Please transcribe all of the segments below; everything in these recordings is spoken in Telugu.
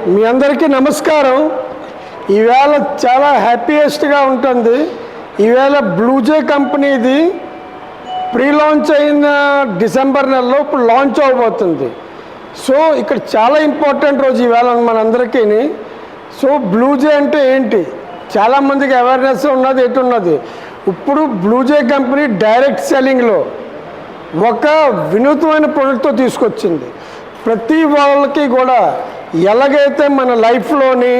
మీ అందరికీ నమస్కారం. ఈవేళ చాలా హ్యాపీయెస్ట్గా ఉంటుంది. ఈవేళ బ్లూజే కంపెనీది ప్రీ లాంచ్ అయిన డిసెంబర్ నెలలో ఇప్పుడు లాంచ్ అవబోతుంది. సో ఇక్కడ చాలా ఇంపార్టెంట్ రోజు ఈవేళ మనందరికీ. సో బ్లూజే అంటే ఏంటి, చాలామందికి అవేర్నెస్ ఉన్నది ఎటున్నది. ఇప్పుడు బ్లూజే కంపెనీ డైరెక్ట్ సెల్లింగ్లో ఒక వినూత్నమైన ప్రోడక్ట్తో తీసుకొచ్చింది. ప్రతి వాళ్ళకి కూడా ఎలాగైతే మన లైఫ్లోని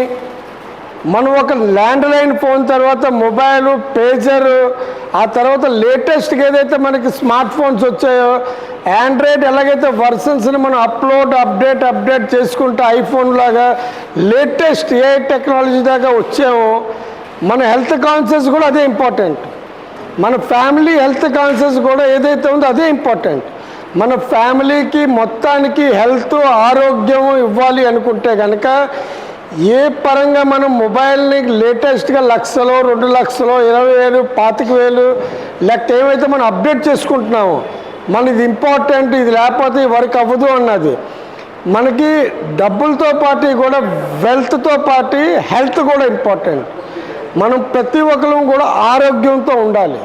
మనం ఒక ల్యాండ్లైన్ ఫోన్ తర్వాత మొబైలు, పేజరు, ఆ తర్వాత లేటెస్ట్గా ఏదైతే మనకి స్మార్ట్ ఫోన్స్ వచ్చాయో, ఆండ్రాయిడ్ ఎలాగైతే వర్షన్స్ని మనం అప్డేట్ చేసుకుంటూ ఐఫోన్ లాగా లేటెస్ట్ ఏ టెక్నాలజీ దాకా వచ్చామో, మన హెల్త్ కాన్షియస్ కూడా అదే ఇంపార్టెంట్. మన ఫ్యామిలీ హెల్త్ కాన్షియస్ కూడా ఏదైతే ఉందో అదే ఇంపార్టెంట్. మన ఫ్యామిలీకి మొత్తానికి హెల్త్, ఆరోగ్యం ఇవ్వాలి అనుకుంటే కనుక ఏ పరంగా మనం మొబైల్ని లేటెస్ట్గా 1,00,000, 2,00,000, 20,000, 25,000 లేకపోతే ఏమైతే మనం అప్డేట్ చేసుకుంటున్నామో, మన ఇది ఇంపార్టెంట్, ఇది లేకపోతే వర్క్ అవ్వదు అన్నది. మనకి డబ్బులతో పాటు కూడా వెల్త్తో పాటు హెల్త్ కూడా ఇంపార్టెంట్. మనం ప్రతి ఒక్కరు కూడా ఆరోగ్యంతో ఉండాలి.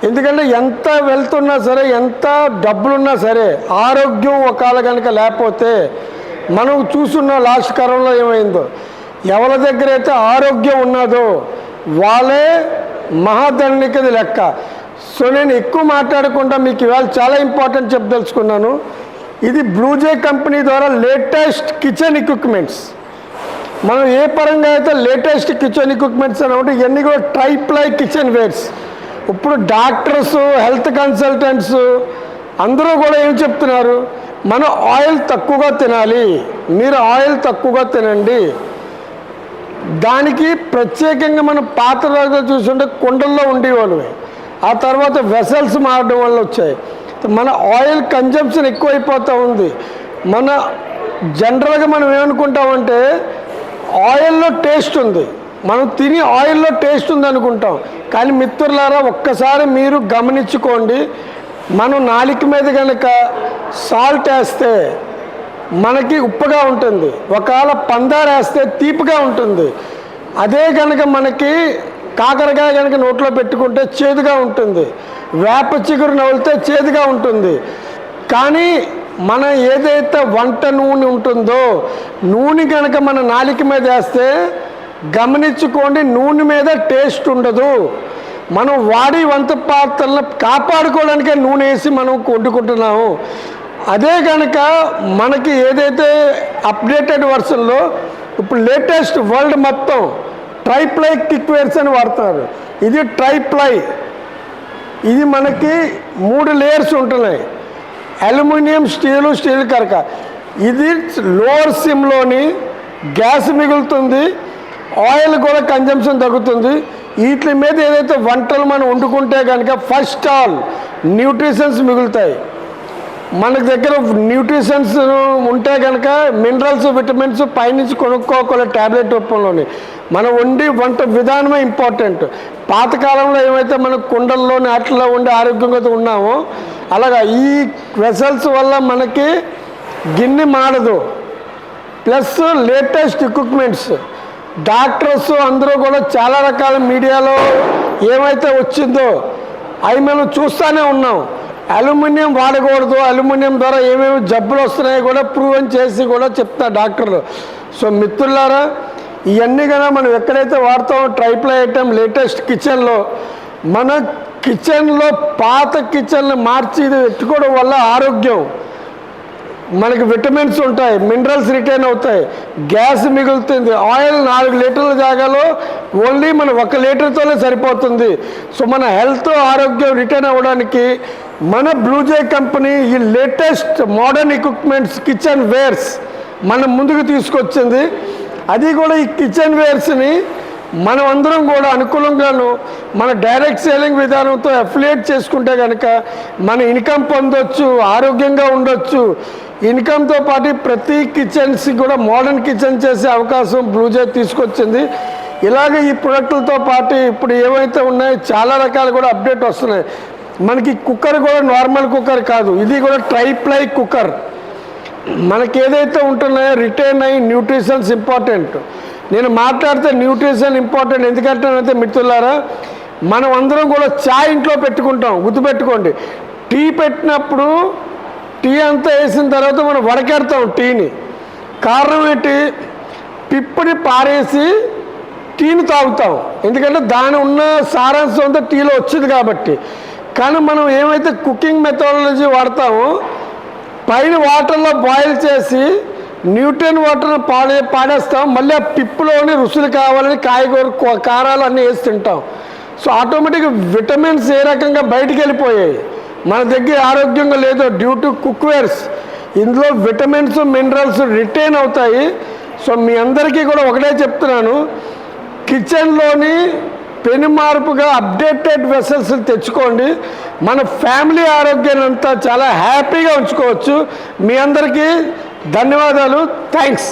ఎందుకంటే ఎంత వెల్త్ ఉన్నా సరే, ఎంత డబ్బులున్నా సరే, ఆరోగ్యం ఒకవేళ కనుక లేకపోతే, మనం చూస్తున్న లాస్ట్ కాలంలో ఏమైందో, ఎవరి దగ్గర అయితే ఆరోగ్యం ఉన్నదో వాళ్ళే మహాధనికది లెక్క. సో నేను ఎక్కువ మాట్లాడకుండా మీకు ఇవాళ చాలా ఇంపార్టెంట్ చెప్పదలుచుకున్నాను. ఇది బ్లూజే కంపెనీ ద్వారా లేటెస్ట్ కిచెన్ ఎక్విప్మెంట్స్. మనం ఏ పరంగా అయితే లేటెస్ట్ కిచెన్ ఎక్విప్మెంట్స్ అని అంటే ఇవన్నీ కూడా ట్రైప్లై కిచెన్ వేర్స్. ఇప్పుడు డాక్టర్స్, హెల్త్ కన్సల్టెంట్స్ అందరూ కూడా ఏం చెప్తున్నారు, మనం ఆయిల్ తక్కువగా తినాలి, మీరు ఆయిల్ తక్కువగా తినండి. దానికి ప్రత్యేకంగా మనం పాత రోజులు చూస్తుంటే కుండల్లో ఉండేవాళ్ళు, ఆ తర్వాత వెసల్స్ మారడం వల్ల వచ్చాయి. మన ఆయిల్ కన్జంప్షన్ ఎక్కువైపోతూ ఉంది. మన జనరల్గా మనం ఏమనుకుంటామంటే ఆయిల్లో టేస్ట్ ఉంది, మనం తిని ఆయిల్లో టేస్ట్ ఉంది అనుకుంటాం. కానీ మిత్రులారా, ఒక్కసారి మీరు గమనించుకోండి, మనం నాలుక మీద కనుక సాల్ట్ వేస్తే మనకి ఉప్పుగా ఉంటుంది, ఒకవేళ పందారు వేస్తే తీపిగా ఉంటుంది. అదే కనుక మనకి కాకరకాయ కనుక నోట్లో పెట్టుకుంటే చేదుగా ఉంటుంది, వేప చిగురు నవ్వులితే చేదుగా ఉంటుంది. కానీ మన ఏదైతే వంట నూనె ఉంటుందో, నూనె కనుక మన నాలుక మీద వేస్తే గమనించుకోండి, నూనె మీద టేస్ట్ ఉండదు. మనం వాడి వంట పాత్రలను కాపాడుకోవడానికే నూనె వేసి మనం వండుకుంటున్నాము. అదే కనుక మనకి ఏదైతే అప్డేటెడ్ వర్షన్లో ఇప్పుడు లేటెస్ట్ వరల్డ్ మొత్తం ట్రైప్లై కిక్వేర్స్ అని వాడుతున్నారు. ఇది ట్రైప్లై, ఇది మనకి 3 లేయర్స్ ఉంటున్నాయి, అల్యూమినియం, స్టీల్ కనుక. ఇది లోవర్ సిమ్లోని గ్యాస్ మిగులుతుంది, ఆయిల్ కూడా కన్జంప్షన్ తగ్గుతుంది. వీటి మీద ఏదైతే వంటలు మనం వండుకుంటే కనుక ఫస్ట్ ఆల్ న్యూట్రిషన్స్ మిగులుతాయి. మన దగ్గర న్యూట్రిషన్స్ ఉంటే కనుక మినరల్స్, విటమిన్స్ పైనుంచి కొనుక్కోవాలి ట్యాబ్లెట్ రూపంలోని. మనం వంట విధానమే ఇంపార్టెంట్. పాతకాలంలో ఏమైతే మనం కుండల్లోని వాటిల్లో ఉండి ఆరోగ్యంగా ఉన్నామో, అలాగా ఈ వెసల్స్ వల్ల మనకి గిన్నె మాడదు. ప్లస్ లేటెస్ట్ ఎక్విప్మెంట్స్, డాక్టర్స్ అందరూ కూడా చాలా రకాల మీడియాలో ఏమైతే వచ్చిందో అవి మేము చూస్తూనే ఉన్నాం. అల్యూమినియం వాడకూడదు, అల్యూమినియం ద్వారా ఏమేమి జబ్బులు వస్తున్నాయో కూడా ప్రూవ్ చేసి కూడా చెప్తారు డాక్టర్లు. సో మిత్రులారా, ఇవన్నీ కన్నా మనం ఎక్కడైతే వాడతామో ట్రైప్లై ఐటమ్ లేటెస్ట్ కిచెన్లో, మన కిచెన్లో పాత కిచెన్ని మార్చి ఇది పెట్టుకోవడం వల్ల ఆరోగ్యం, మనకి విటమిన్స్ ఉంటాయి, మినరల్స్ రిటైన్ అవుతాయి, గ్యాస్ మిగులుతుంది. ఆయిల్ 4 లీటర్ల జాగాలో ఓన్లీ మన 1 లీటర్తోనే సరిపోతుంది. సో మన హెల్త్, ఆరోగ్యం రిటైన్ అవ్వడానికి మన బ్లూజే కంపెనీ ఈ latest modern equipments kitchen wares మన ముందుకు తీసుకొచ్చింది. అది కూడా ఈ కిచెన్ వేర్స్ని మనం అందరం కూడా అనుకూలంగాను మన డైరెక్ట్ సేలింగ్ విధానంతో అఫిలియేట్ చేసుకుంటే కనుక మన ఇన్కమ్ పొందొచ్చు, ఆరోగ్యంగా ఉండొచ్చు. ఇన్కమ్తో పాటు ప్రతి కిచెన్స్కి కూడా మోడర్న్ కిచెన్ చేసే అవకాశం బ్లూజే తీసుకొచ్చింది. ఇలాగే ఈ ప్రొడక్టులతో పాటు ఇప్పుడు ఏవైతే ఉన్నాయో చాలా రకాలు కూడా అప్డేట్ వస్తున్నాయి. మనకి కుక్కర్ కూడా నార్మల్ కుక్కర్ కాదు, ఇది కూడా ట్రైప్లై కుక్కర్. మనకి ఏదైతే ఉంటున్నాయో రిటైన్ అయ్యి న్యూట్రిషన్స్ ఇంపార్టెంట్. నేను మాట్లాడితే న్యూట్రిషన్ ఇంపార్టెంట్ ఎందుకంటే మిత్రులారా, మనం అందరం కూడా చాయ్ ఇంట్లో పెట్టుకుంటాం, గుర్తుపెట్టుకోండి. టీ పెట్టినప్పుడు టీ అంతా వేసిన తర్వాత మనం వడకెడతాం టీని. కారణం ఏంటి? పిప్పని పారేసి టీని తాగుతాం, ఎందుకంటే దాని ఉన్న సారాంశం అంతా టీలో వచ్చింది కాబట్టి. కానీ మనం ఏమైతే కుకింగ్ మెథడాలజీ వాడతామో, పైన వాటర్లో బాయిల్ చేసి న్యూట్రియన్ వాటర్ని పాడేస్తాం, మళ్ళీ ఆ పిప్పులోని రుసులు కావాలని కాయగూర కారాలు అన్నీ వేసి తింటాం. సో ఆటోమేటిక్గా విటమిన్స్ ఏ రకంగా బయటికి వెళ్ళిపోయాయి, మన దగ్గర ఆరోగ్యంగా లేదు డ్యూ టు కుక్వేర్స్. ఇందులో విటమిన్స్ మినరల్స్ రిటైన్ అవుతాయి. సో మీ అందరికీ కూడా ఒకటే చెప్తున్నాను, కిచెన్లోని పెను మార్పుగా అప్డేటెడ్ వెసల్స్ తెచ్చుకోండి. మన ఫ్యామిలీ ఆరోగ్యాన్ని అంతా చాలా హ్యాపీగా ఉంచుకోవచ్చు. మీ అందరికీ ధన్యవాదాలు. థ్యాంక్స్.